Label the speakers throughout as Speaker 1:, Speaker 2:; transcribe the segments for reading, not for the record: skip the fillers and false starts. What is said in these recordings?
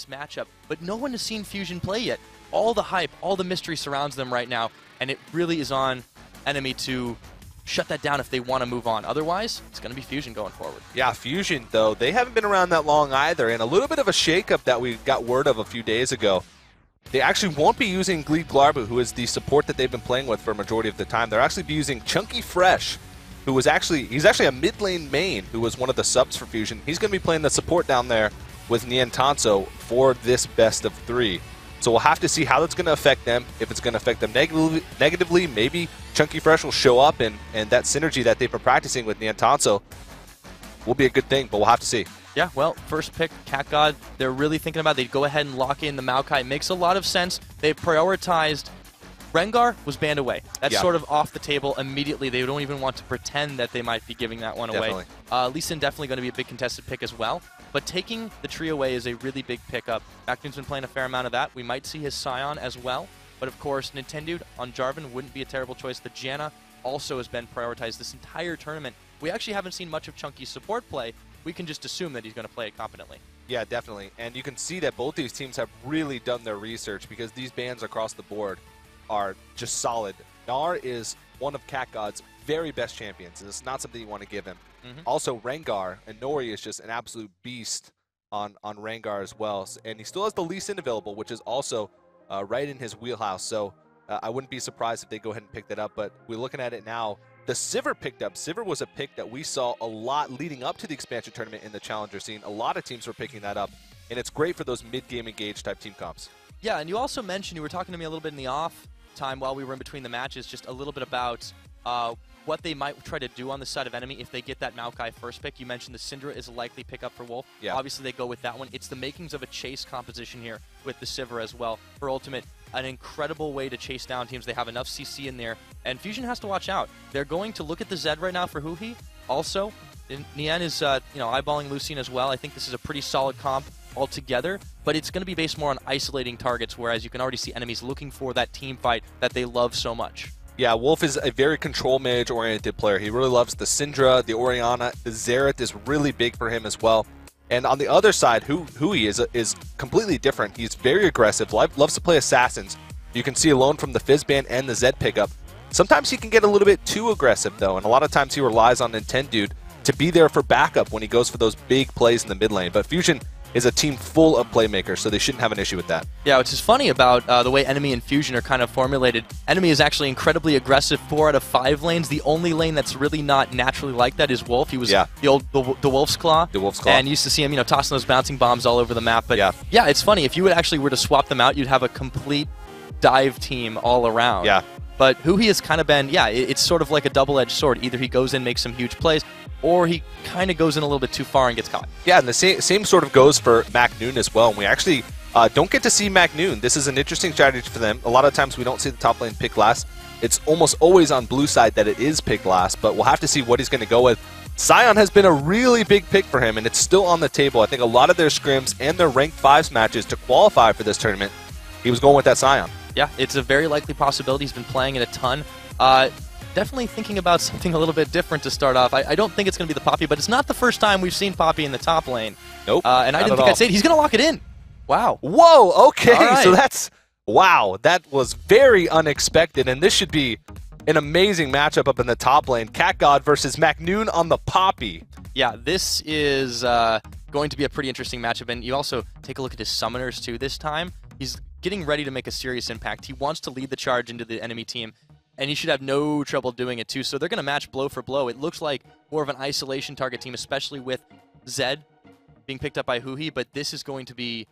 Speaker 1: this matchup, but no one has seen Fusion play yet. All the hype, all the mystery surrounds them right now, and it really is on Enemy to shut that down if they want to move on. Otherwise, it's going to be Fusion going forward.
Speaker 2: Yeah, Fusion, though, they haven't been around that long either, and a little bit of a shakeup that we got word of a few days ago. They actually won't be using Gleed Glarbu, who is the support that they've been playing with for a majority of the time. They'll actually be using Chunky Fresh, who was he's actually a mid lane main who was one of the subs for Fusion. He's going to be playing the support down there with Niantanso for this best of 3. So we'll have to see how that's going to affect them. If it's going to affect them negatively, maybe Chunky Fresh will show up, and that synergy that they've been practicing with Niantanso will be a good thing, but we'll have to see.
Speaker 1: Yeah, well, first pick, Cat God, they're really thinking about they'd go ahead and lock in the Maokai. Makes a lot of sense. They prioritized Rengar was banned away. That's sort of off the table immediately. They don't even want to pretend that they might be giving that one away. Lee Sin definitely going to be a big contested pick as well. But taking the tree away is a really big pickup. MacNoon's been playing a fair amount of that. We might see his Scion as well. But of course, Nintendo on Jarvan wouldn't be a terrible choice. The Janna also has been prioritized this entire tournament. We actually haven't seen much of Chunky's support play. We can just assume that he's going to play it competently. Yeah, definitely. And you can see that both these teams have really done their research because these bans across the board are just solid. Gnar is one of Cat God's very best champions, and it's not something you want to give him. Also, Rengar and Nori is just an absolute beast on Rengar as well. And he still has the Lee Sin available, which is also right in his wheelhouse. So I wouldn't be surprised if they go ahead and pick that up. But we're looking at it now. The Sivir picked up. Sivir was a pick that we saw a lot leading up to the expansion tournament in the challenger scene. A lot of teams were picking that up, and it's great for those mid-game engage type team comps. Yeah, and you also mentioned, you were talking to me a little bit in the off time while we were in between the matches, just a little bit about what they might try to do on the side of Enemy if they get that Maokai first pick. You mentioned the Syndra is a likely pickup for Wolf. Yeah. Obviously, they go with that one. It's the makings of a chase composition here with the Sivir as well. For Ultimate, an incredible way to chase down teams. They have enough CC in there, and Fusion has to watch out. They're going to look at the Zed right now for Huhi. Also, Nian is eyeballing Lucien as well. I think this is a pretty solid comp altogether, but it's going to be based more on isolating targets, whereas you can already see enemies looking for that team fight that they love so much. Yeah, Wolf is a very control mage-oriented player. He really loves the Syndra, the Orianna, the Xerath is really big for him as well. And on the other side, Hui is completely different. He's very aggressive, loves to play assassins. You can see alone from the Fizzband and the Zed pickup. Sometimes he can get a little bit too aggressive, though, and a lot of times he relies on Nintendo to be there for backup when he goes for those big plays in the mid lane. But Fusion is a team full of playmakers, so they shouldn't have an issue with that. Yeah, which is funny about the way Enemy and Fusion are kind of formulated. Enemy is actually incredibly aggressive 4 out of 5 lanes. The only lane that's really not naturally like that is Wolf. He was the Wolf's Claw. The Wolf's Claw. And used to see him, tossing those bouncing bombs all over the map. But yeah, it's funny. If you actually were to swap them out, you'd have a complete dive team all around. Yeah. But Huhi has kind of been, it's sort of like a double-edged sword. Either he goes in, makes some huge plays, or he kind of goes in a little bit too far and gets caught. Yeah, and the same sort of goes for MacNoon as well. And we actually don't get to see MacNoon. This is an interesting strategy for them. A lot of times we don't see the top lane pick last. It's almost always on blue side that it is picked last, but we'll have to see what he's going to go with. Scion has been a really big pick for him, and it's still on the table. I think a lot of their scrims and their ranked 5s matches to qualify for this tournament, he was going with that Scion. Yeah, it's a very likely possibility. He's been playing it a ton. Definitely thinking about something a little bit different to start off. I don't think it's going to be the Poppy, but it's not the first time we've seen Poppy in the top lane. Nope. And I didn't think I'd say it. He's going to lock it in. Wow. Whoa, okay. Right. So that's, wow, that was very unexpected, and this should be an amazing matchup up in the top lane. Cat God versus MacNoon on the Poppy. Yeah, this is going to be a pretty interesting matchup, and you also take a look at his summoners, too, this time. He's getting ready to make a serious impact. He wants to lead the charge into the enemy team, and he should have no trouble doing it too. So they're going to match blow for blow. It looks like more of an isolation target team, especially with Zed being picked up by Huhi, but this is going to be,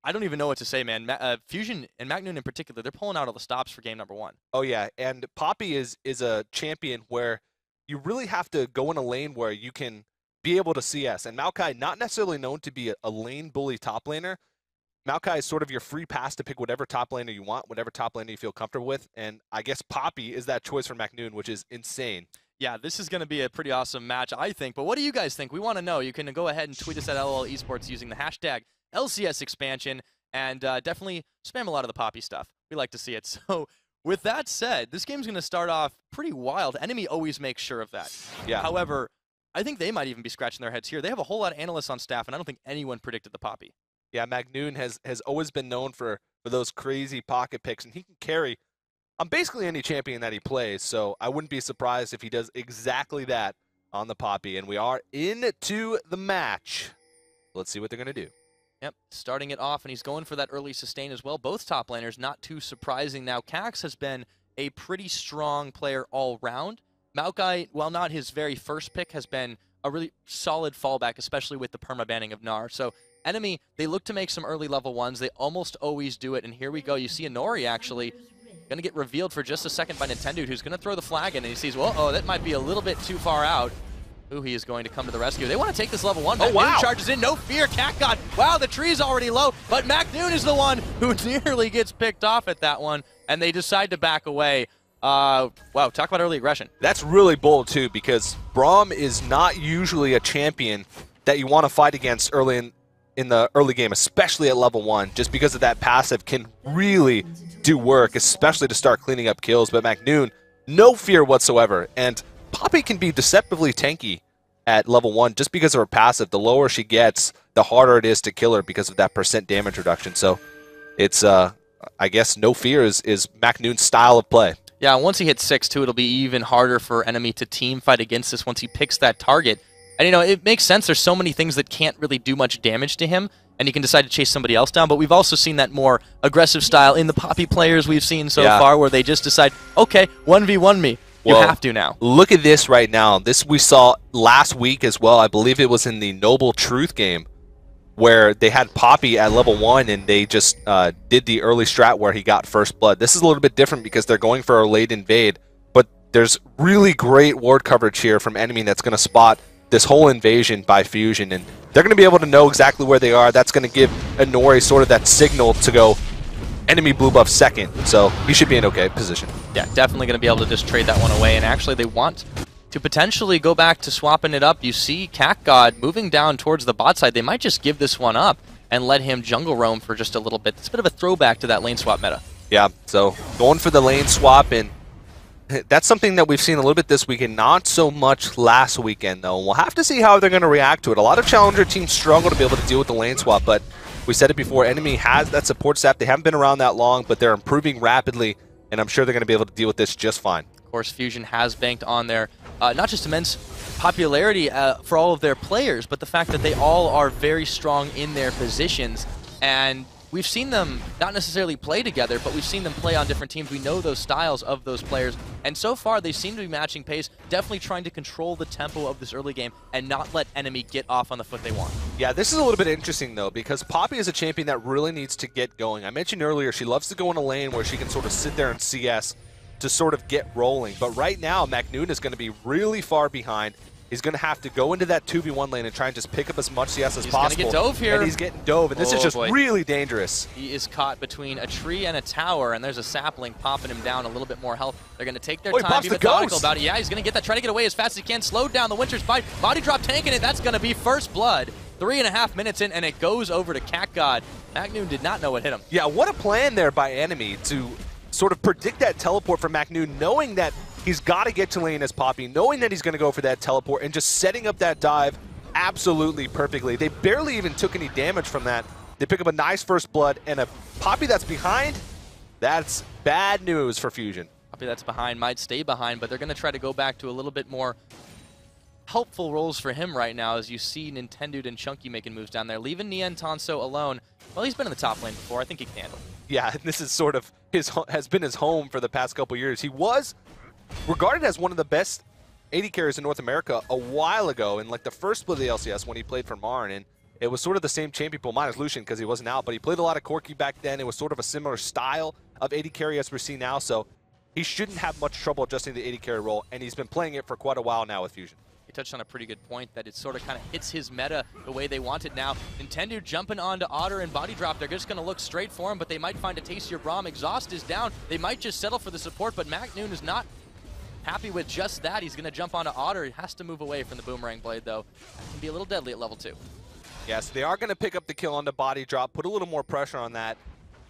Speaker 1: I don't even know what to say, man. Fusion and MacNoon in particular, they're pulling out all the stops for game number 1. Oh yeah, and Poppy is a champion where you really have to go in a lane where you can be able to CS, and Maokai, not necessarily known to be a lane bully top laner. Maokai is sort of your free pass to pick whatever top laner you want, whatever top laner you feel comfortable with, and I guess Poppy is that choice for MacNoon, which is insane. Yeah, this is going to be a pretty awesome match, I think, but what do you guys think? We want to know. You can go ahead and tweet us at LOL Esports using the hashtag LCS expansion, and definitely spam a lot of the Poppy stuff. We like to see it. So with that said, this game's going to start off pretty wild. Enemy always makes sure of that. Yeah. However, I think they might even be scratching their heads here. They have a whole lot of analysts on staff, and I don't think anyone predicted the Poppy.
Speaker 2: Yeah, Magnoon has always been known for those crazy pocket picks, and he can carry on basically any champion that he plays, so I wouldn't be surprised if he does exactly that on the Poppy. And we are into the match. Let's see what they're going to do.
Speaker 1: Yep, starting it off, and he's going for that early sustain as well. Both top laners, not too surprising. Now, Cax has been a pretty strong player all round. Maokai, while not his very first pick, has been a really solid fallback, especially with the permabanning of Gnar. So, enemy, they look to make some early level ones. They almost always do it, and here we go. You see Inori actually going to get revealed for just a second by Nintendo, who's going to throw the flag in, and he sees, well, oh, that might be a little bit too far out. Ooh, he is going to come to the rescue. They want to take this level 1.
Speaker 2: Oh, wow.
Speaker 1: charges in, no fear, Cat God. Wow, the tree's already low, but Macnoon is the one who nearly gets picked off at that one, and they decide to back away. Wow, talk about early aggression.
Speaker 2: That's really bold, too, because Braum is not usually a champion that you want to fight against early in the early game, especially at level 1, just because of that passive can really do work, especially to start cleaning up kills. But Macnoon, no fear whatsoever, and Poppy can be deceptively tanky at level 1 just because of her passive. The lower she gets, the harder it is to kill her because of that % damage reduction. So it's, I guess, no fear is Macnoon's style of play.
Speaker 1: Yeah, once he hits 6, too, it'll be even harder for enemy to team fight against this once he picks that target. And, you know, it makes sense. There's so many things that can't really do much damage to him, and he can decide to chase somebody else down. But we've also seen that more aggressive style in the Poppy players we've seen so far, where they just decide, okay, 1v1 me. You have to now.
Speaker 2: Look at this right now. This we saw last week as well. I believe it was in the Noble Truth game where they had Poppy at level 1 and they just did the early strat where he got first blood. This is a little bit different because they're going for a late invade, but there's really great ward coverage here from enemy that's going to spot this whole invasion by Fusion, and they're going to be able to know exactly where they are. That's going to give Inori sort of that signal to go enemy blue buff second, so he should be in okay position.
Speaker 1: Yeah, definitely going to be able to just trade that one away, and actually they want to potentially go back to swapping it up. You see Cat God moving down towards the bot side. They might just give this one up and let him jungle roam for just a little bit. It's a bit of a throwback to that lane swap meta.
Speaker 2: Yeah, so going for the lane swap, and that's something that we've seen a little bit this weekend, not so much last weekend, though. We'll have to see how they're going to react to it. A lot of challenger teams struggle to be able to deal with the lane swap, but we said it before, enemy has that support staff. They haven't been around that long, but they're improving rapidly, and I'm sure they're going to be able to deal with this just fine.
Speaker 1: Of course, Fusion has banked on their, not just immense popularity for all of their players, but the fact that they all are very strong in their positions. And we've seen them not necessarily play together, but we've seen them play on different teams. We know those styles of those players. And so far, they seem to be matching pace, definitely trying to control the tempo of this early game and not let enemy get off on the foot they want.
Speaker 2: Yeah, this is a little bit interesting, though, because Poppy is a champion that really needs to get going. I mentioned earlier, she loves to go in a lane where she can sort of sit there and CS to sort of get rolling. But right now, Macnoon is going to be really far behind. He's going to have to go into that 2v1 lane and try and just pick up as much CS as possible.
Speaker 1: He's going to get dove here.
Speaker 2: And he's getting dove, and this is just really dangerous.
Speaker 1: He is caught between a tree and a tower, and there's a sapling popping him down, a little bit more health. They're going to take their time, be methodical about it. Yeah, he's going to get that, try to get away as fast as he can, slow down the Winter's Bite, body drop tanking it. That's going to be first blood. 3.5 minutes in, and it goes over to Cat God. Macnoon did not know what hit him.
Speaker 2: Yeah, what a plan there by enemy to sort of predict that teleport from Macnoon, knowing that he's got to get to lane as Poppy, knowing that he's going to go for that teleport, and just setting up that dive absolutely perfectly. They barely even took any damage from that. They pick up a nice first blood, and a Poppy that's behind, that's bad news for Fusion.
Speaker 1: Poppy that's behind might stay behind, but they're going to try to go back to a little bit more helpful roles for him right now, as you see Nintendo and Chunky making moves down there, leaving Nien Tanso alone. Well, he's been in the top lane before. I think he can handle it.
Speaker 2: Yeah, and this is sort of has been his home for the past couple years. He was regarded as one of the best AD carriers in North America a while ago in like the first split of the LCS when he played for Marn, and it was sort of the same champion pool minus Lucian because he wasn't out, but he played a lot of Corki back then. It was sort of a similar style of AD carry as we're seeing now, so he shouldn't have much trouble adjusting the AD carry role, and he's been playing it for quite a while now with Fusion.
Speaker 1: You touched on a pretty good point that it sort of kind of hits his meta the way they want it now. Nintendo jumping onto Otter and body drop. They're just going to look straight for him, but they might find a tastier Braum. Exhaust is down. They might just settle for the support, but Macnoon is not happy with just that. He's going to jump onto Otter. He has to move away from the Boomerang Blade, though. That can be a little deadly at level 2.
Speaker 2: Yes, they are going to pick up the kill on the body drop, put a little more pressure on that.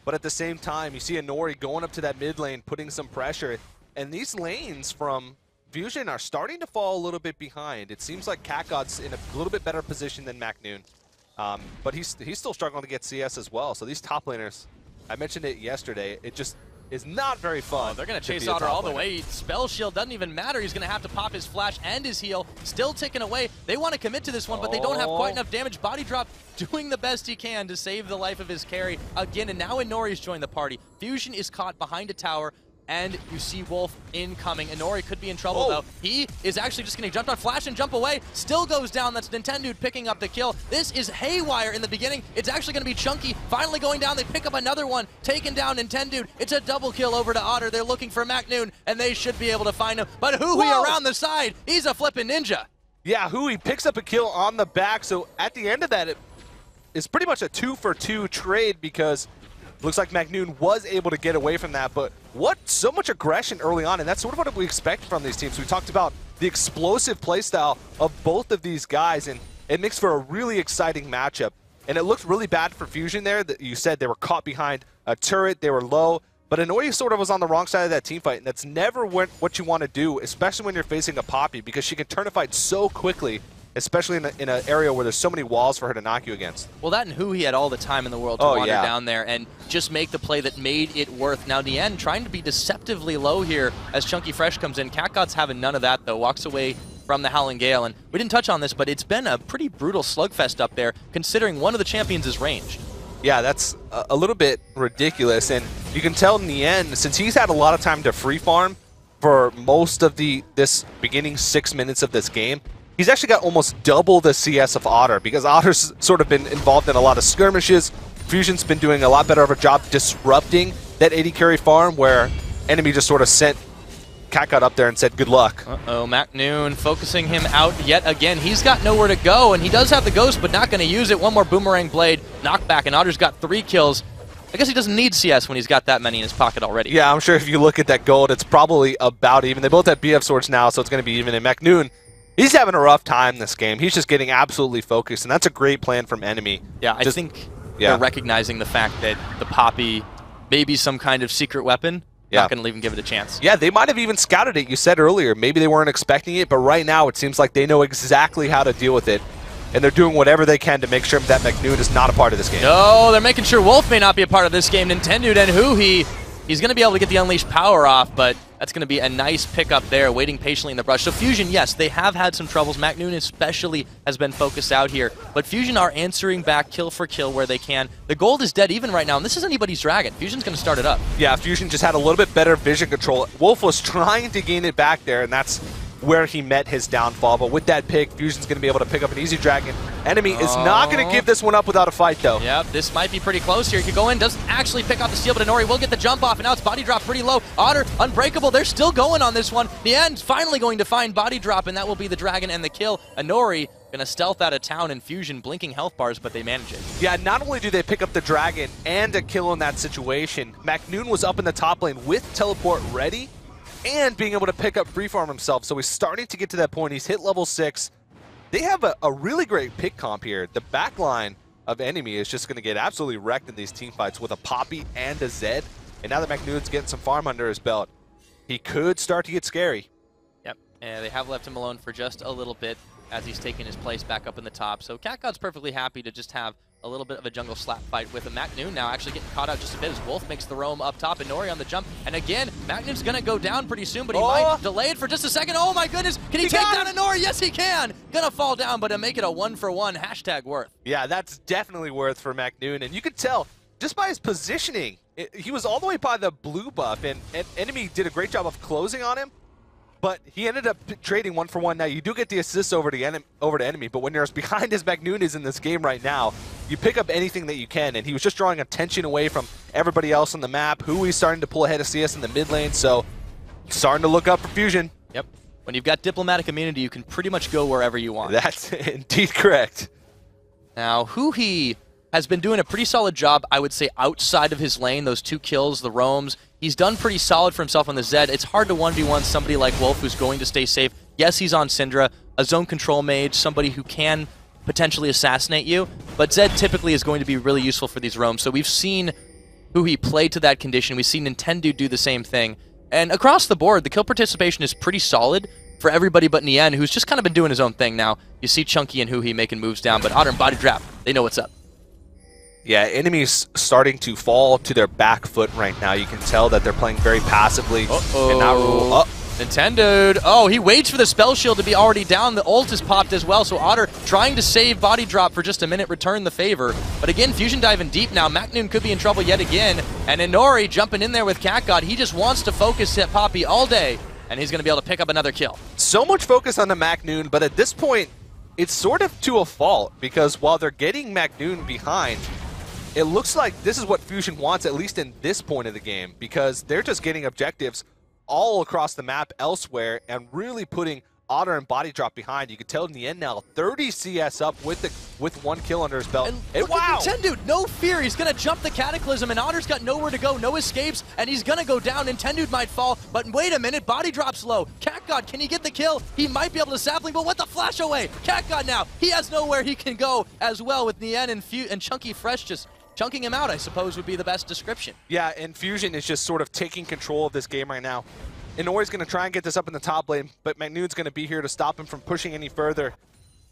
Speaker 2: But at the same time, you see Inori going up to that mid lane, putting some pressure. And these lanes from Fusion are starting to fall a little bit behind. It seems like Cat God's in a little bit better position than Macnoon. But he's still struggling to get CS as well. So these top laners, I mentioned it yesterday, it just is not very fun.
Speaker 1: Oh, they're going to chase Otter all the way. Spell Shield doesn't even matter. He's going to have to pop his flash and his heal. Still ticking away. They want to commit to this one, but they don't have quite enough damage. Body Drop doing the best he can to save the life of his carry. Again, and now Inori's joined the party. Fusion is caught behind a tower. And you see Wolf incoming. Inori could be in trouble, though. He is actually just going to jump on flash and jump away. Still goes down. That's Nintendo picking up the kill. This is haywire in the beginning. It's actually going to be Chunky finally going down. They pick up another one, taking down Nintendo. It's a double kill over to Otter. They're looking for MacNoon, and they should be able to find him. But Hui around the side, he's a flipping ninja.
Speaker 2: Yeah, Hui picks up a kill on the back. So at the end of that, it is pretty much a 2-for-2 trade because looks like MacNoon was able to get away from that, but so much aggression early on, and that's sort of what we expect from these teams. We talked about the explosive playstyle of both of these guys, and it makes for a really exciting matchup. And it looked really bad for Fusion there. That you said they were caught behind a turret, they were low, but Inori sort of was on the wrong side of that team fight, and that's never what you want to do, especially when you're facing a Poppy, because she can turn a fight so quickly, especially in an area where there's so many walls for her to knock you against.
Speaker 1: Well, that and Hui had all the time in the world to wander down there and just make the play that made it worth. Now, Nien trying to be deceptively low here as Chunky Fresh comes in. CatGod's having none of that, though. Walks away from the Howling Gale. And we didn't touch on this, but it's been a pretty brutal slugfest up there, considering one of the champions is ranged. Yeah,
Speaker 2: that's a little bit ridiculous. And you can tell Nien, since he's had a lot of time to free farm for most of this beginning 6 minutes of this game, he's actually got almost double the CS of Otter because Otter's sort of been involved in a lot of skirmishes. Fusion's been doing a lot better of a job disrupting that 80 carry farm where enemy just sort of sent CatGod up there and said good luck.
Speaker 1: Uh-oh, MacNoon focusing him out yet again. He's got nowhere to go, and he does have the Ghost, but not going to use it. One more Boomerang Blade, knockback, and Otter's got 3 kills. I guess he doesn't need CS when he's got that many in his pocket already.
Speaker 2: Yeah, I'm sure if you look at that gold, it's probably about even. They both have BF swords now, so it's going to be even. And MacNoon, he's having a rough time this game. He's just getting absolutely focused, and that's a great plan from enemy.
Speaker 1: Yeah, I think they're recognizing the fact that the Poppy may be some kind of secret weapon. Not going to even give it a chance.
Speaker 2: Yeah, they might have even scouted it. You said earlier, maybe they weren't expecting it, but right now it seems like they know exactly how to deal with it, and they're doing whatever they can to make sure that MacNoon is not a part of this game.
Speaker 1: No, they're making sure Wolf may not be a part of this game. Nintendo and Hui, he's going to be able to get the Unleashed power off, but that's going to be a nice pickup there, waiting patiently in the brush. So Fusion, yes, they have had some troubles. MacNoon especially has been focused out here, but Fusion are answering back kill for kill where they can. The gold is dead even right now, and this is anybody's dragon. Fusion's going to start it up. Yeah,
Speaker 2: Fusion just had a little bit better vision control. Wolf was trying to gain it back there, and that's where he met his downfall. But with that pick, Fusion's going to be able to pick up an easy dragon. Enemy is not going to give this one up without a fight, though.
Speaker 1: Yep, this might be pretty close here. He could go in, doesn't actually pick off the steal, but Inori will get the jump off, and now it's Body Drop pretty low. Otter, unbreakable. They're still going on this one. The end's finally going to find Body Drop, and that will be the dragon and the kill. Inori going to stealth out of town, and Fusion blinking health bars, but they manage it.
Speaker 2: Yeah, not only do they pick up the dragon and a kill in that situation, MacNoon was up in the top lane with teleport ready, and being able to pick up freefarm himself. So he's starting to get to that point. He's hit level 6. They have a really great pick comp here. The back line of enemy is just going to get absolutely wrecked in these team fights with a Poppy and a Zed. And now that MacNoon's getting some farm under his belt, he could start to get scary.
Speaker 1: Yep, and they have left him alone for just a little bit as he's taking his place back up in the top. So CatGod's perfectly happy to just have a little bit of a jungle slap fight with him. MacNoon now actually getting caught out just a bit as Wolf makes the roam up top, and Nori on the jump. And again, MacNoon's going to go down pretty soon, but he might delay it for just a second. Oh my goodness, can he take down a Nori? Yes, he can. Gonna fall down, but to make it a 1-for-1, hashtag worth.
Speaker 2: Yeah, that's definitely worth for MacNoon, and you could tell just by his positioning, he was all the way by the blue buff, and enemy did a great job of closing on him. But he ended up trading 1-for-1. Now, you do get the assist over to enemy, but when you're as behind as MacNoon is in this game right now, you pick up anything that you can, and he was just drawing attention away from everybody else on the map. Hui's starting to pull ahead of CS in the mid lane, so starting to look up for Fusion.
Speaker 1: Yep. When you've got diplomatic immunity, you can pretty much go wherever you want.
Speaker 2: That's indeed correct.
Speaker 1: Now, Hui has been doing a pretty solid job, I would say, outside of his lane. Those 2 kills, the roams. He's done pretty solid for himself on the Zed. It's hard to 1v1 somebody like Wolf who's going to stay safe. Yes, he's on Syndra, a zone control mage, somebody who can potentially assassinate you, but Zed typically is going to be really useful for these roams. So we've seen Hui play to that condition. We've seen Nintendo do the same thing. And across the board, the kill participation is pretty solid for everybody but Nien, who's just kind of been doing his own thing now. You see Chunky and Huhi making moves down, but Otter and Body Drop, they know what's up.
Speaker 2: Yeah, enemies starting to fall to their back foot right now. You can tell that they're playing very passively. And now
Speaker 1: Nintendo. Oh, he waits for the spell shield to be already down. The ult is popped as well, so Otter trying to save Body Drop for just a minute, return the favor. But again, Fusion diving deep now. Macnoon could be in trouble yet again. And Inori jumping in there with Cat God. He just wants to focus at Poppy all day, and he's going to be able to pick up another kill.
Speaker 2: So much focus on the Macnoon, but at this point, it's sort of to a fault, because while they're getting Macnoon behind, it looks like this is what Fusion wants, at least in this point of the game, because they're just getting objectives all across the map elsewhere and really putting Otter and Body Drop behind. You can tell Nien now 30 CS up with 1 kill under his belt.
Speaker 1: And wow! Nintendo, no fear. He's going to jump the Cataclysm, and Otter's got nowhere to go, no escapes, and he's going to go down. Nintendo might fall, but wait a minute, Body Drop's low. Cat God, can he get the kill? He might be able to sapling, but what the flash away? Cat God now, he has nowhere he can go as well, with Nien and Chunky Fresh just chunking him out, I suppose, would be the best description. Yeah,
Speaker 2: and Fusion is just sort of taking control of this game right now. Inori's going to try and get this up in the top lane, but Macnoon's going to be here to stop him from pushing any further.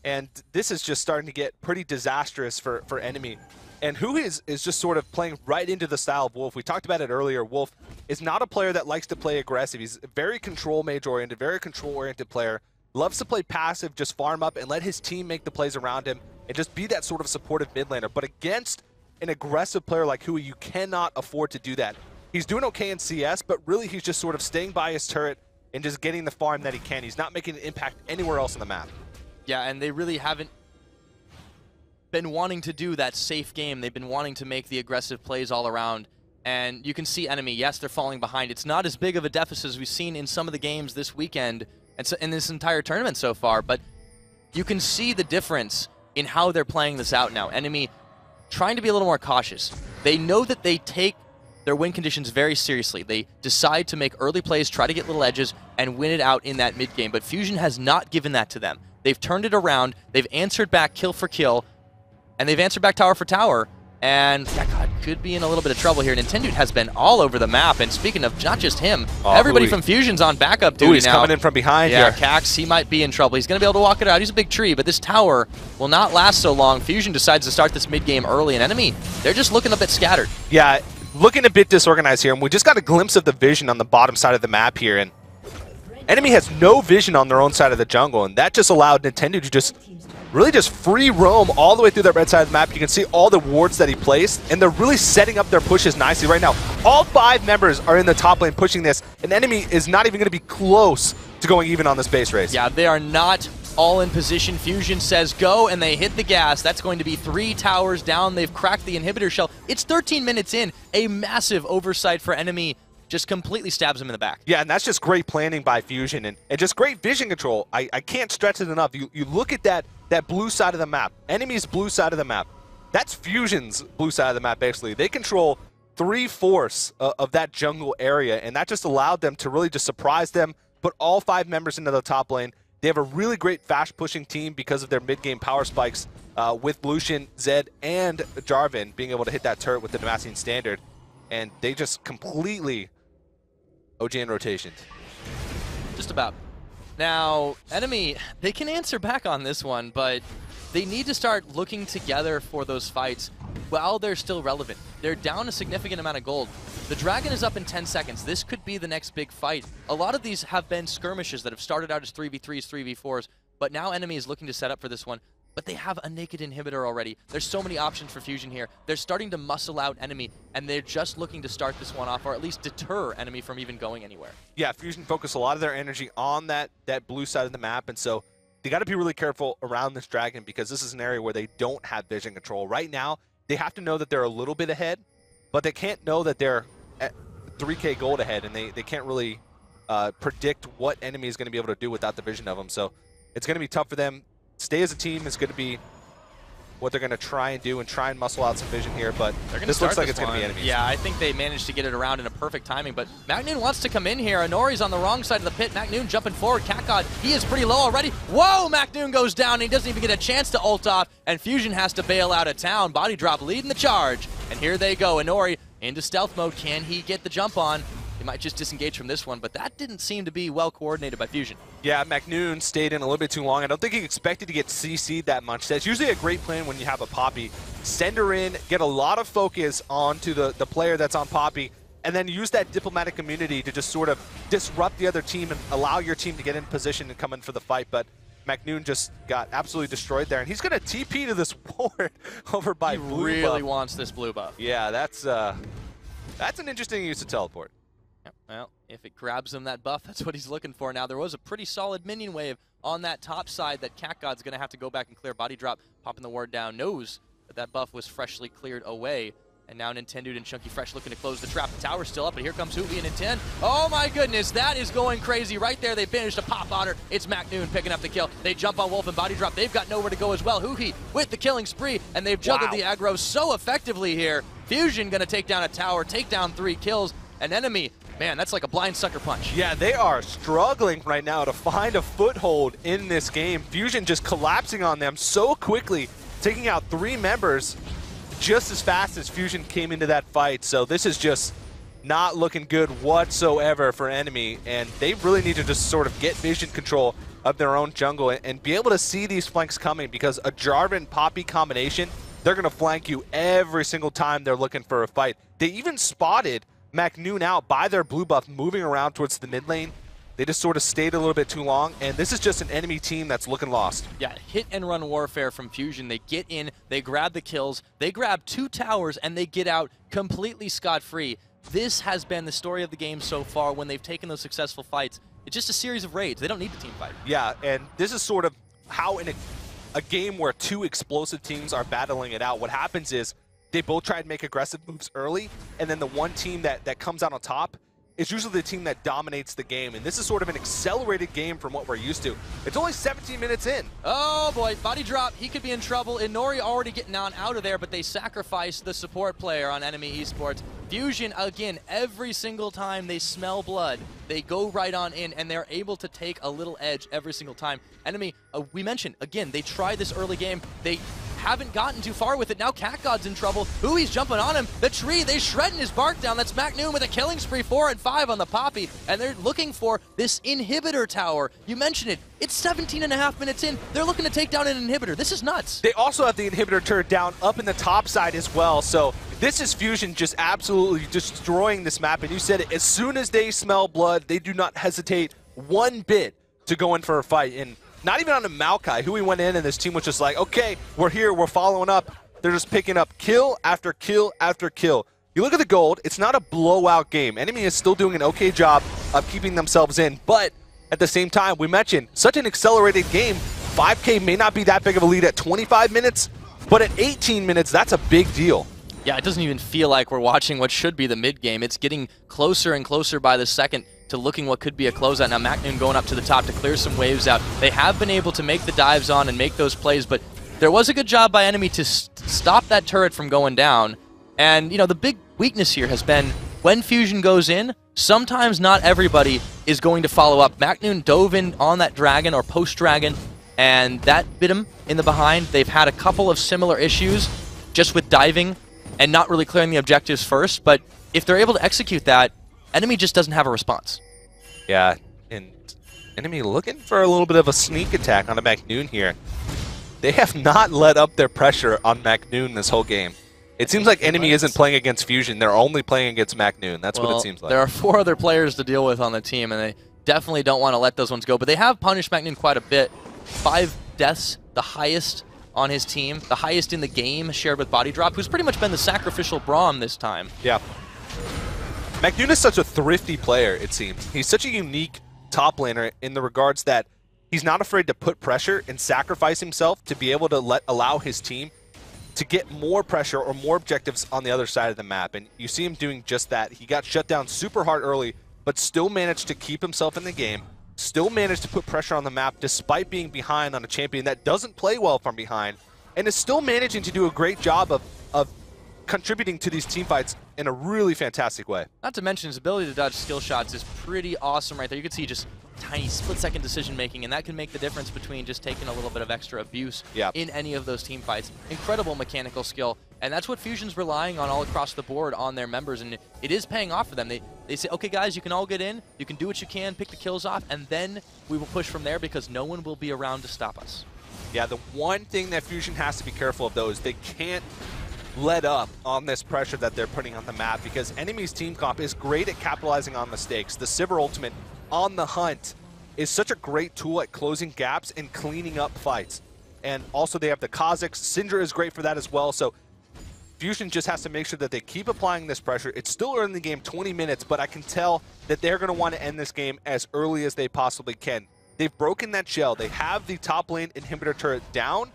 Speaker 2: And this is just starting to get pretty disastrous for enemy. And Huhi is just sort of playing right into the style of Wolf. We talked about it earlier. Wolf is not a player that likes to play aggressive. He's a very control mage-oriented, very control-oriented player. Loves to play passive, just farm up and let his team make the plays around him and just be that sort of supportive mid laner. But against an aggressive player like Huhi, you cannot afford to do that. He's doing okay in CS, but really he's just sort of staying by his turret and just getting the farm that he can. He's not making an impact anywhere else on the map.
Speaker 1: Yeah, and they really haven't been wanting to do that safe game. They've been wanting to make the aggressive plays all around. And you can see enemy, yes, they're falling behind. It's not as big of a deficit as we've seen in some of the games this weekend and so in this entire tournament so far, but you can see the difference in how they're playing this out now. Enemy trying to be a little more cautious. They know that they take their win conditions very seriously. They decide to make early plays, try to get little edges, and win it out in that mid game. But Fusion has not given that to them. They've turned it around. They've answered back kill for kill, and they've answered back tower for tower. And Cat God could be in a little bit of trouble here. Nintendo has been all over the map. And speaking of not just him, everybody from Fusion's on backup duty now.
Speaker 2: He's coming in from behind here.
Speaker 1: Yeah, Cax, he might be in trouble. He's going to be able to walk it out. He's a big tree, but this tower will not last so long. Fusion decides to start this mid game early, and enemy, they're just looking a bit scattered.
Speaker 2: Yeah, looking a bit disorganized here. And we just got a glimpse of the vision on the bottom side of the map here. And enemy has no vision on their own side of the jungle, and that just allowed Nintendo to just really just free roam all the way through that red side of the map. You can see all the wards that he placed, and they're really setting up their pushes nicely right now. All 5 members are in the top lane pushing this, and enemy is not even going to be close to going even on this base race.
Speaker 1: Yeah, they are not all in position. Fusion says go, and they hit the gas. That's going to be 3 towers down. They've cracked the inhibitor shell. It's 13 minutes in. A massive oversight for enemy. Just completely stabs him in the back.
Speaker 2: Yeah, and that's just great planning by Fusion and just great vision control. I can't stress it enough. You look at that blue side of the map, enemy's blue side of the map. That's Fusion's blue side of the map, basically. They control 3/4 of that jungle area, and that just allowed them to really just surprise them, put all 5 members into the top lane. They have a really great fast pushing team because of their mid-game power spikes with Lucian, Zed, and Jarvan being able to hit that turret with the Damascene Standard. And they just completely OGN rotations.
Speaker 1: Just about. Now, enemy, they can answer back on this one, but they need to start looking together for those fights while they're still relevant. They're down a significant amount of gold. The dragon is up in 10 seconds. This could be the next big fight. A lot of these have been skirmishes that have started out as 3v3s, 3v4s, but now enemy is looking to set up for this one. But they have a naked inhibitor already. There's so many options for Fusion here. They're starting to muscle out enemy, and they're just looking to start this one off, or at least deter enemy from even going anywhere.
Speaker 2: Yeah, Fusion focus a lot of their energy on that blue side of the map, and so they got to be really careful around this dragon because this is an area where they don't have vision control. Right now, they have to know that they're a little bit ahead, but they can't know that they're at 3K gold ahead, and they can't really predict what enemy is going to be able to do without the vision of them. So it's going to be tough for them. Stay as a team is going to be what they're going to try and do and try and muscle out some vision here, but this looks like it's going to be enemies.
Speaker 1: Yeah, I think they managed to get it around in a perfect timing, but Macnoon wants to come in here. Inori's on the wrong side of the pit. Macnoon jumping forward. Cat God, he is pretty low already. Whoa, Macnoon goes down, and he doesn't even get a chance to ult off, and Fusion has to bail out of town. Body Drop leading the charge, and here they go. Inori into stealth mode. Can he get the jump on? He might just disengage from this one, but that didn't seem to be well coordinated by Fusion.
Speaker 2: Yeah, McNoon stayed in a little bit too long. I don't think he expected to get CC'd that much. That's usually a great plan when you have a Poppy. Send her in, get a lot of focus onto the player that's on Poppy, and then use that diplomatic immunity to just sort of disrupt the other team and allow your team to get in position and come in for the fight. But McNoon just got absolutely destroyed there, and he's going to TP to this ward over by blue buff.
Speaker 1: He really wants this blue buff.
Speaker 2: Yeah, that's an interesting use of teleport.
Speaker 1: Yeah, well, if it grabs him that buff, that's what he's looking for. Now, there was a pretty solid minion wave on that top side that CatGod's going to have to go back and clear. Body drop, popping the ward down, knows that that buff was freshly cleared away. And now Nintendo and Chunky Fresh looking to close the trap. The tower's still up, but here comes Hoopy and Nintendo. Oh my goodness, that is going crazy. Right there, they managed to pop on her. It's McNoon picking up the kill. They jump on Wolf and Body Drop. They've got nowhere to go as well. Hoopy with the killing spree, and they've juggled the aggro so effectively here. Fusion gonna take down a tower, take down 3 kills. An enemy, man, that's like a blind sucker punch.
Speaker 2: Yeah, they are struggling right now to find a foothold in this game. Fusion just collapsing on them so quickly, taking out 3 members just as fast as Fusion came into that fight. So this is just not looking good whatsoever for enemy, and they really need to just sort of get vision control of their own jungle and be able to see these flanks coming, because a Jarvan Poppy combination, they're going to flank you every single time they're looking for a fight. They even spotted McNoon out by their blue buff moving around towards the mid lane. They just sort of stayed a little bit too long, and this is just an enemy team that's looking lost.
Speaker 1: Yeah, hit and run warfare from Fusion. They get in, they grab the kills, they grab 2 towers, and they get out completely scot-free. This has been the story of the game so far when they've taken those successful fights. It's just a series of raids. They don't need the team fight.
Speaker 2: Yeah, and this is sort of how in a game where 2 explosive teams are battling it out, what happens is they both try to make aggressive moves early, and then the one team that comes out on top is usually the team that dominates the game. And this is sort of an accelerated game from what we're used to. It's only 17 minutes in.
Speaker 1: Oh boy, body drop. He could be in trouble. Inori already getting out of there, but they sacrifice the support player on enemy esports. Fusion, again, every single time they smell blood, they go right on in, and they're able to take a little edge every single time. Enemy, we mentioned, again, they tried this early game. They haven't gotten too far with it. Now CatGod's in trouble. Hui's jumping on him. The tree, they shredding his bark down. That's McNoon with a killing spree, 4 and 5 on the Poppy, and they're looking for this inhibitor tower. You mentioned it. It's 17 and a half minutes in. They're looking to take down an inhibitor. This is nuts.
Speaker 2: They also have the inhibitor turret down up in the top side as well, so this is Fusion just absolutely destroying this map. And you said it, as soon as they smell blood, they do not hesitate one bit to go in for a fight. And not even on a Maokai, who we went in, and this team was just like, okay, we're here, we're following up. They're just picking up kill after kill after kill. You look at the gold, it's not a blowout game. Enemy is still doing an okay job of keeping themselves in, but at the same time, we mentioned such an accelerated game. 5K may not be that big of a lead at 25 minutes, but at 18 minutes, that's a big deal.
Speaker 1: Yeah, it doesn't even feel like we're watching what should be the mid game. It's getting closer and closer by the second to looking what could be a closeout. Now McNoon going up to the top to clear some waves out. They have been able to make the dives on and make those plays, but there was a good job by enemy to stop that turret from going down. And, you know, the big weakness here has been when Fusion goes in, sometimes not everybody is going to follow up. McNoon dove in on that dragon or post-dragon, and that bit him in the behind. They've had a couple of similar issues just with diving and not really clearing the objectives first, but if they're able to execute that, enemy just doesn't have a response.
Speaker 2: Yeah, and enemy looking for a little bit of a sneak attack on a McNoon here. They have not let up their pressure on McNoon this whole game. It seems like enemy isn't playing against Fusion. They're only playing against McNoon. That's what it seems like.
Speaker 1: There are 4 other players to deal with on the team, and they definitely don't want to let those ones go. But they have punished McNoon quite a bit. 5 deaths, the highest on his team, the highest in the game, shared with Body Drop, who's pretty much been the sacrificial Braum this time.
Speaker 2: Yeah. McNoon is such a thrifty player, it seems. He's such a unique top laner in the regards that he's not afraid to put pressure and sacrifice himself to be able to allow his team to get more pressure or more objectives on the other side of the map. And you see him doing just that. He got shut down super hard early, but still managed to keep himself in the game, still managed to put pressure on the map despite being behind on a champion that doesn't play well from behind, and is still managing to do a great job of contributing to these team fights in a really fantastic way.
Speaker 1: Not to mention his ability to dodge skill shots is pretty awesome right there. You can see just tiny split-second decision-making, and that can make the difference between just taking a little bit of extra abuse in any of those team fights. Incredible mechanical skill. And that's what Fusion's relying on all across the board on their members, and it is paying off for them. They say, okay, guys, you can all get in, you can do what you can, pick the kills off, and then we will push from there because no one will be around to stop us.
Speaker 2: Yeah, the one thing that Fusion has to be careful of, though, is they can't let up on this pressure that they're putting on the map, because enemy's team comp is great at capitalizing on mistakes. The Sivir ultimate on the hunt is such a great tool at closing gaps and cleaning up fights. And also they have the Kha'Zix. Syndra is great for that as well. So Fusion just has to make sure that they keep applying this pressure. It's still early in the game, 20 minutes, but I can tell that they're going to want to end this game as early as they possibly can. They've broken that shell. They have the top lane inhibitor turret down.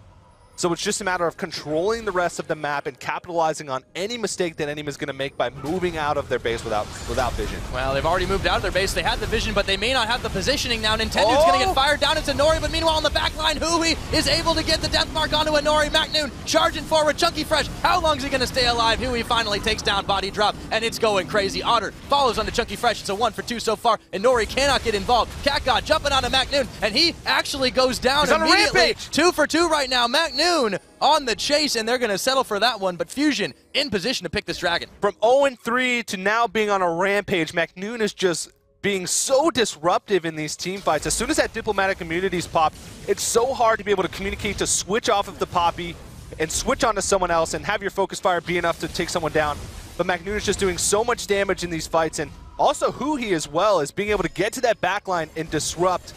Speaker 2: So it's just a matter of controlling the rest of the map and capitalizing on any mistake that enemy is going to make by moving out of their base without vision.
Speaker 1: Well, they've already moved out of their base. They had the vision, but they may not have the positioning now. Nintendo's going to get fired down into Nori, but meanwhile on the back line, Hui is able to get the death mark onto Nori. McNoon charging forward. Chunky Fresh, how long is he going to stay alive? Hui finally takes down Body Drop, and it's going crazy. Otter follows onto Chunky Fresh. It's a 1 for 2 so far, and Nori cannot get involved. CatGod jumping onto McNoon, and he actually goes down immediately. 2 for 2 right now. McNoon on the chase, and they're going to settle for that one, but Fusion in position to pick this dragon.
Speaker 2: From 0-3 to now being on a rampage, McNoon is just being so disruptive in these team fights. As soon as that diplomatic immunity's popped, it's so hard to be able to communicate to switch off of the Poppy and switch onto someone else and have your focus fire be enough to take someone down. But McNoon is just doing so much damage in these fights, and also Hui as well is being able to get to that backline and disrupt.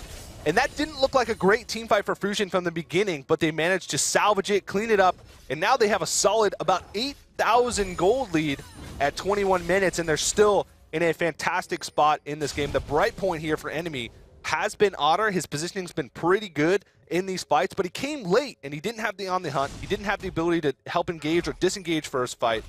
Speaker 2: And that didn't look like a great team fight for Fusion from the beginning, but they managed to salvage it, clean it up, and now they have a solid about 8,000 gold lead at 21 minutes, and they're still in a fantastic spot in this game. The bright point here for enemy has been Otter. His positioning's been pretty good in these fights, but he came late, and he didn't have the on the hunt. He didn't have the ability to help engage or disengage first fight.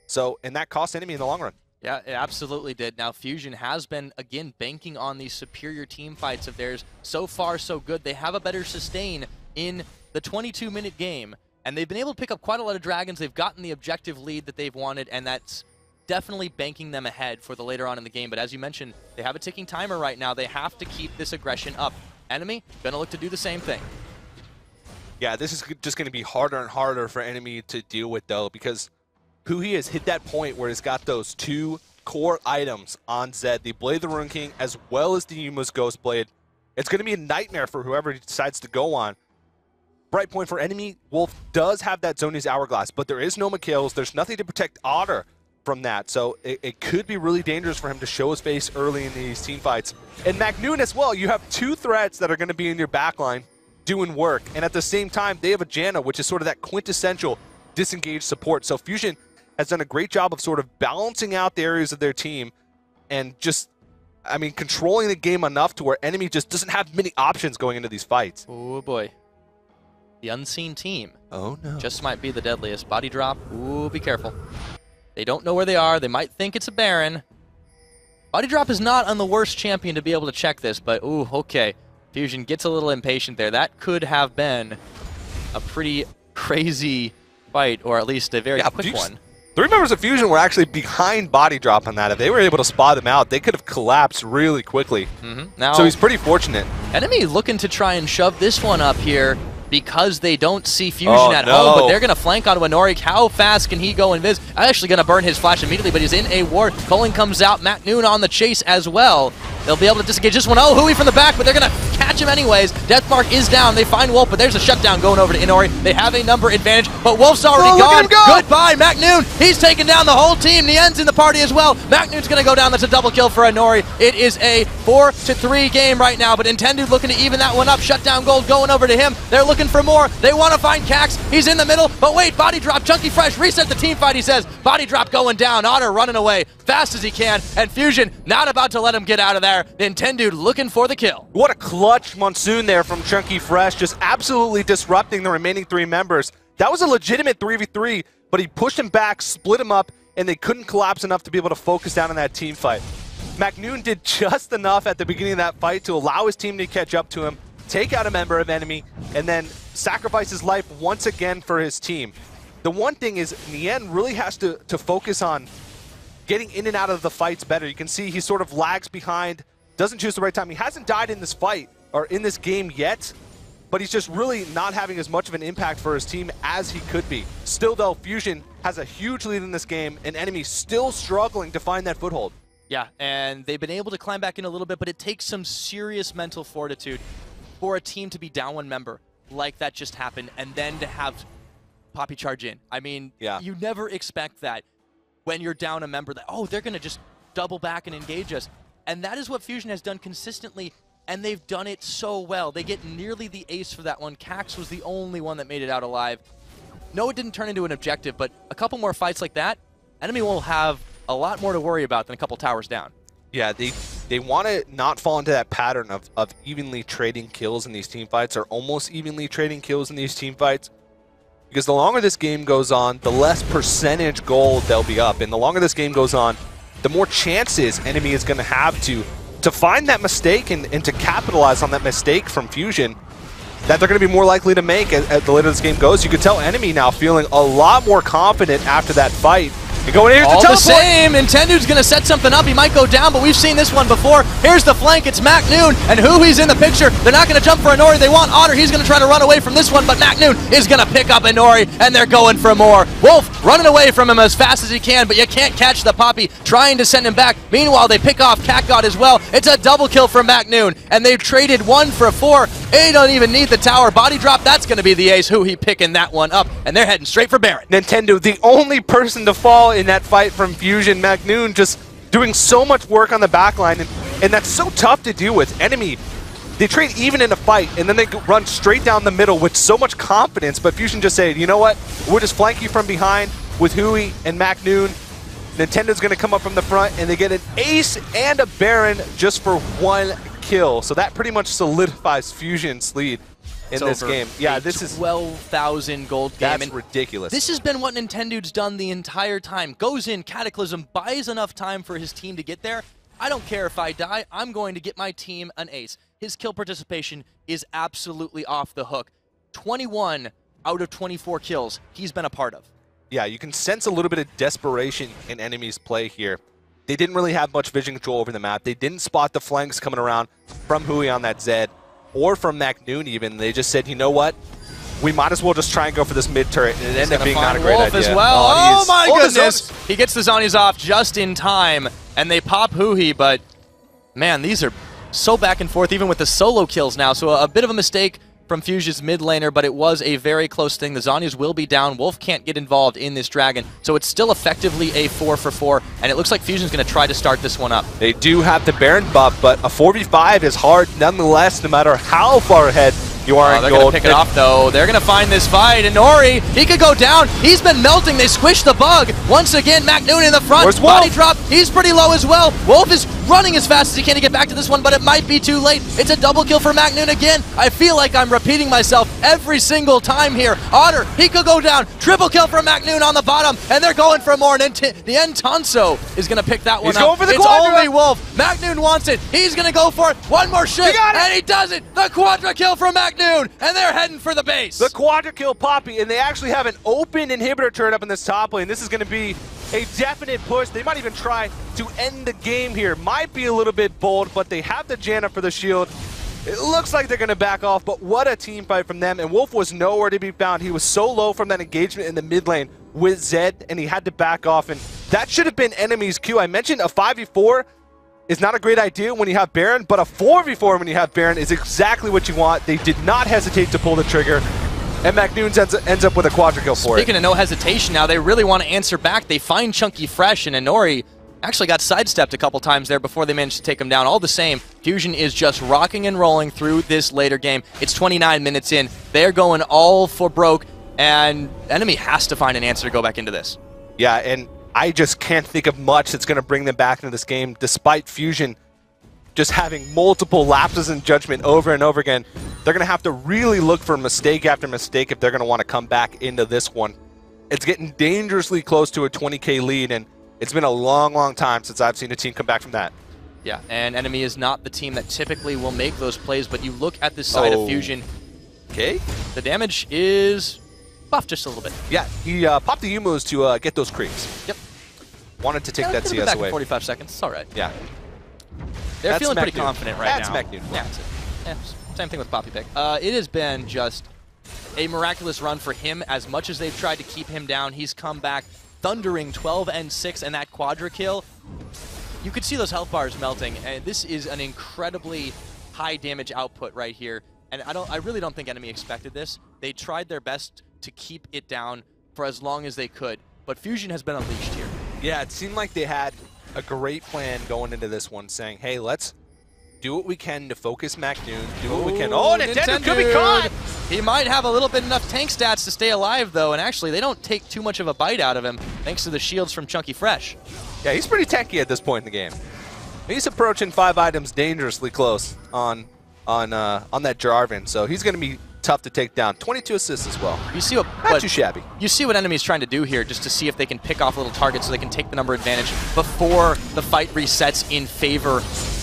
Speaker 2: So, and that cost enemy in the long run.
Speaker 1: Yeah, it absolutely did. Now, Fusion has been, again, banking on these superior team fights of theirs. So far, so good. They have a better sustain in the 22-minute game, and they've been able to pick up quite a lot of dragons. They've gotten the objective lead that they've wanted, and that's definitely banking them ahead for the later on in the game. But as you mentioned, they have a ticking timer right now. They have to keep this aggression up. Enemy going to look to do the same thing.
Speaker 2: Yeah, this is just going to be harder and harder for enemy to deal with, though, because Hui has hit that point where he's got those 2 core items on Zed, the Blade of the Ruin King, as well as the Yuma's Ghost Blade. It's going to be a nightmare for whoever he decides to go on. Bright point for enemy, Wolf does have that Zhonya's Hourglass, but there is no Mikhail's. There's nothing to protect Otter from that, so it could be really dangerous for him to show his face early in these team fights. And McNoon as well, you have 2 threats that are going to be in your backline doing work, and at the same time, they have a Janna, which is sort of that quintessential disengaged support. So Fusion has done a great job of sort of balancing out the areas of their team and just, I mean, controlling the game enough to where enemy just doesn't have many options going into these fights.
Speaker 1: Oh boy. The unseen team.
Speaker 2: Oh no.
Speaker 1: Just might be the deadliest. Body drop. Ooh, be careful. They don't know where they are. They might think it's a Baron. Body drop is not on the worst champion to be able to check this, but ooh, okay. Fusion gets a little impatient there. That could have been a pretty crazy fight, or at least a very quick one.
Speaker 2: 3 members of Fusion were actually behind Body Drop on that. If they were able to spot him out, they could have collapsed really quickly.
Speaker 1: Now,
Speaker 2: so he's pretty fortunate.
Speaker 1: Enemy looking to try and shove this one up here because they don't see Fusion at home, but they're going to flank onto Anorik. How fast can he go invis? Actually going to burn his flash immediately, but he's in a ward. Culling comes out. McNoon on the chase as well. They'll be able to disengage this one. Oh, Hui from the back, but they're going to catch him anyways. Deathmark is down. They find Wolf, but there's a shutdown going over to Inori. They have a number advantage, but Wolf's already gone. Goodbye, McNoon. He's taking down the whole team. Nien's in the party as well. McNoon's going to go down. That's a double kill for Inori. It is a 4-3 game right now, but Nintendo looking to even that one up. Shutdown gold going over to him. They're looking for more. They want to find Cax. He's in the middle, but wait, Body Drop. Chunky Fresh, reset the team fight, he says. Body Drop going down. Otter running away fast as he can, and Fusion not about to let him get out of there. Nintendo looking for the kill.
Speaker 2: What a clutch Monsoon there from Chunky Fresh, just absolutely disrupting the remaining 3 members. That was a legitimate 3v3, but he pushed him back, split him up, and they couldn't collapse enough to be able to focus down on that team fight. McNoon did just enough at the beginning of that fight to allow his team to catch up to him, take out a member of enemy, and then sacrifice his life once again for his team. The one thing is, Nien really has to focus on getting in and out of the fights better. You can see he sort of lags behind, doesn't choose the right time. He hasn't died in this fight, or in this game yet, but he's just really not having as much of an impact for his team as he could be. Still, though, Fusion has a huge lead in this game, and Enemy still struggling to find that foothold.
Speaker 1: Yeah, and they've been able to climb back in a little bit, but it takes some serious mental fortitude for a team to be down one member like that just happened, and then to have Poppy charge in. I mean, you never expect that when you're down a member that, oh, they're going to just double back and engage us. And that is what Fusion has done consistently, and they've done it so well. They get nearly the ace for that one. Cax was the only one that made it out alive. No, it didn't turn into an objective, but a couple more fights like that, Enemy will have a lot more to worry about than a couple towers down.
Speaker 2: Yeah, they want to not fall into that pattern of evenly trading kills in these team fights, or almost evenly trading kills in these team fights. Because the longer this game goes on, the less percentage gold they'll be up. And the longer this game goes on, the more chances Enemy is going to have to find that mistake and to capitalize on that mistake from Fusion that they're going to be more likely to make as the later this game goes. You could tell Enemy now feeling a lot more confident after that fight. And going here to teleport.
Speaker 1: All the same, Nintendo's going to set something up. He might go down, but we've seen this one before. Here's the flank. It's MacNoon, and Hui's in the picture. They're not going to jump for Inori. They want Otter. He's going to try to run away from this one, but MacNoon is going to pick up Inori, and they're going for more. Wolf running away from him as fast as he can, but you can't catch the Poppy, trying to send him back. Meanwhile, they pick off CatGod as well. It's a double kill for MacNoon, and they've traded 1 for 4. They don't even need the tower. Body drop, that's going to be the ace. Hui picking that one up, and they're heading straight for Baron.
Speaker 2: Nintendo, the only person to fall in that fight from Fusion. MacNoon just doing so much work on the backline, and that's so tough to do with Enemy. They trade even in a fight, and then they run straight down the middle with so much confidence, but Fusion just said, you know what, we'll just flank you from behind with Hui and MacNoon. Nintendo's going to come up from the front, and they get an ace and a Baron just for 1 kill. So that pretty much solidifies Fusion's lead in this game. Yeah, this is
Speaker 1: 12,000 gold game.
Speaker 2: That's ridiculous.
Speaker 1: This has been what Nintendo's done the entire time. Goes in, Cataclysm, buys enough time for his team to get there. I don't care if I die, I'm going to get my team an ace. His kill participation is absolutely off the hook. 21 out of 24 kills he's been a part of.
Speaker 2: Yeah, you can sense a little bit of desperation in Enemy's play here. They didn't really have much vision control over the map. They didn't spot the flanks coming around from Hui on that Zed, or from MacNoon even. They just said, you know what? We might as well just try and go for this mid turret, and it ended up being not a great
Speaker 1: Wolf
Speaker 2: idea.
Speaker 1: As well. Oh my goodness! He gets the Zhonya's off just in time, and they pop Hui, but man, these are so back and forth, even with the solo kills now. So a bit of a mistake from Fusion's mid laner, but it was a very close thing. The Zhonya's will be down. Wolf can't get involved in this dragon, so it's still effectively a 4 for 4, and it looks like Fusion's going to try to start this one up.
Speaker 2: They do have the Baron buff, but a 4v5 is hard nonetheless, no matter how far ahead you are in
Speaker 1: they're
Speaker 2: gold.
Speaker 1: Going to pick it off, though. They're going to find this fight. Inori, he could go down. He's been melting. They squish the bug. Once again, MacNoon in the front.
Speaker 2: Where's
Speaker 1: Body
Speaker 2: Wolf?
Speaker 1: drop. He's pretty low as well. Wolf is running as fast as he can to get back to this one, but it might be too late. It's a double kill for MacNoon again. I feel like I'm repeating myself every single time here. Otter, he could go down. Triple kill for MacNoon on the bottom, and they're going for more. And the Entanso is going to pick that one
Speaker 2: He's
Speaker 1: up.
Speaker 2: going for the
Speaker 1: it's
Speaker 2: quadra.
Speaker 1: only Wolf. MacNoon wants it. He's going to go for it. One more shot, and he does it. The quadra kill from MacNoon, and they're heading for the base.
Speaker 2: The quadra kill Poppy, and they actually have an open inhibitor turret up in this top lane. This is going to be a definite push. They might even try to end the game here. Might be a little bit bold, but they have the Janna for the shield. It looks like they're going to back off, but what a team fight from them. And Wolf was nowhere to be found. He was so low from that engagement in the mid lane with Zed, and he had to back off. And that should have been Enemy's Q. I mentioned a 5v4 is not a great idea when you have Baron, but a 4v4 when you have Baron is exactly what you want. They did not hesitate to pull the trigger, and MacNoon ends up with a quadra kill for it.
Speaker 1: Speaking of no hesitation now, they really want to answer back. They find Chunky fresh, and Inori actually got sidestepped a couple times there before they managed to take him down. All the same, Fusion is just rocking and rolling through this later game. It's 29 minutes in. They're going all for broke, and Enemy has to find an answer to go back into this.
Speaker 2: Yeah, and I just can't think of much that's going to bring them back into this game, despite Fusion just having multiple lapses in judgment over and over again. They're going to have to really look for mistake after mistake if they're going to want to come back into this one. It's getting dangerously close to a 20K lead, and it's been a long, long time since I've seen a team come back from that.
Speaker 1: Yeah, and Enemy is not the team that typically will make those plays, but you look at this side of Fusion.
Speaker 2: Okay.
Speaker 1: The damage is buffed just a little bit.
Speaker 2: Yeah, he popped the Umos to get those creeps.
Speaker 1: Yep.
Speaker 2: Wanted to take that CS
Speaker 1: back
Speaker 2: away.
Speaker 1: In 45 seconds. It's all right.
Speaker 2: Yeah.
Speaker 1: They're feeling
Speaker 2: MacNoon.
Speaker 1: pretty confident right
Speaker 2: That's
Speaker 1: now.
Speaker 2: MacNoon.
Speaker 1: Yeah, that's it. Yeah, same thing with Poppy Pick. It has been just a miraculous run for him. As much as they've tried to keep him down, he's come back thundering 12-6, and that quadra kill. You could see those health bars melting, and this is an incredibly high damage output right here. And I really don't think enemy expected this. They tried their best to keep it down for as long as they could, but Fusion has been unleashed here.
Speaker 2: Yeah, it seemed like they had a great plan going into this one, saying, hey, let's do what we can to focus MacNoon, do what we can. Oh, Nintendo could be caught!
Speaker 1: He might have a little bit enough tank stats to stay alive, though, and actually, they don't take too much of a bite out of him, thanks to the shields from Chunky Fresh.
Speaker 2: Yeah, he's pretty tanky at this point in the game. He's approaching 5 items dangerously close on that Jarvan, so he's going to be tough to take down. 22 assists as well.
Speaker 1: You see what
Speaker 2: Not too shabby.
Speaker 1: You see what enemies trying to do here, just to see if they can pick off little targets so they can take the number advantage before the fight resets in favor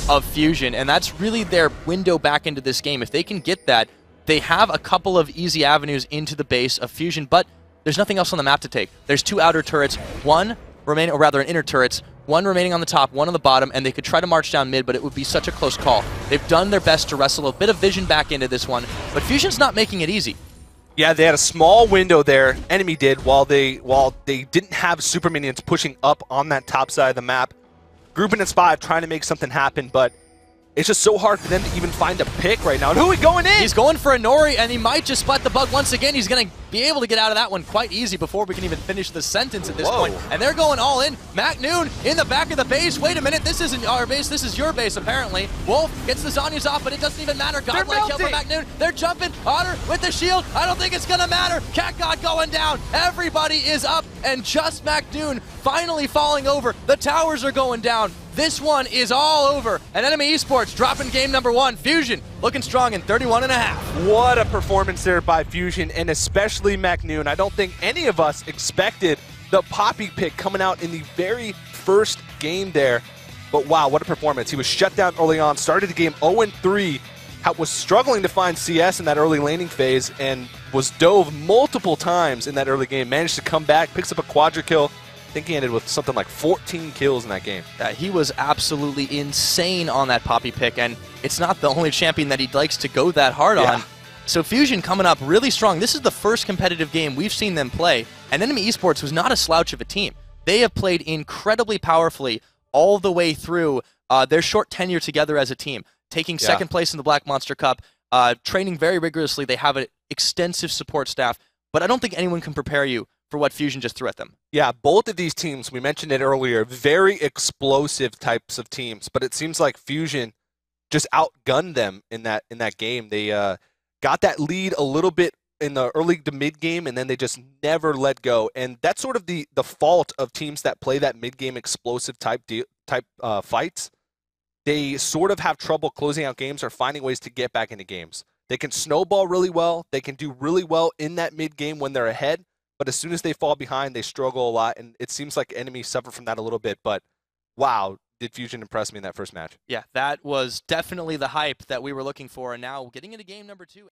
Speaker 1: of Fusion, and that's really their window back into this game. If they can get that, they have a couple of easy avenues into the base of Fusion, but there's nothing else on the map to take. There's 2 outer turrets, one remaining, or rather an inner turrets, one remaining on the top, one on the bottom, and they could try to march down mid, but it would be such a close call. They've done their best to wrestle a bit of vision back into this one, but Fusion's not making it easy.
Speaker 2: Yeah, they had a small window there, enemy did, while they didn't have super minions pushing up on that top side of the map. Grouping in 5 trying to make something happen, but it's just so hard for them to even find a pick right now. And who is going in?
Speaker 1: He's going for a Nori, and he might just spot the bug once again. He's going to be able to get out of that one quite easy before we can even finish the sentence at this point. And they're going all in. MacNoon in the back of the base. Wait a minute, this isn't our base, this is your base apparently. Wolf gets the Zhonya's off, but it doesn't even matter. Godlike kill for MacNoon. They're jumping. Otter with the shield. I don't think it's going to matter. Cat God going down. Everybody is up, and just MacNoon finally falling over. The towers are going down. This one is all over. And Enemy Esports dropping game number 1. Fusion looking strong in 31.5.
Speaker 2: What a performance there by Fusion, and especially MacNoon. I don't think any of us expected the Poppy pick coming out in the very first game there. But wow, what a performance. He was shut down early on, started the game 0-3, was struggling to find CS in that early laning phase, and was dove multiple times in that early game. Managed to come back, picks up a quadra kill. I think he ended with something like 14 kills in that game.
Speaker 1: He was absolutely insane on that Poppy pick, and it's not the only champion that he likes to go that hard on. So Fusion coming up really strong. This is the first competitive game we've seen them play, and Enemy Esports was not a slouch of a team. They have played incredibly powerfully all the way through their short tenure together as a team, taking second place in the Black Monster Cup, training very rigorously. They have an extensive support staff, but I don't think anyone can prepare you for what Fusion just threw at them.
Speaker 2: Yeah, both of these teams, we mentioned it earlier, very explosive types of teams, but it seems like Fusion just outgunned them in that game. They got that lead a little bit in the early to mid game, and then they just never let go. And that's sort of the fault of teams that play that mid game explosive type fights. They sort of have trouble closing out games or finding ways to get back into games. They can snowball really well. They can do really well in that mid game when they're ahead. But as soon as they fall behind, they struggle a lot, and it seems like enemies suffer from that a little bit. But wow, did Fusion impress me in that first match.
Speaker 1: Yeah, that was definitely the hype that we were looking for, and now getting into game number 2.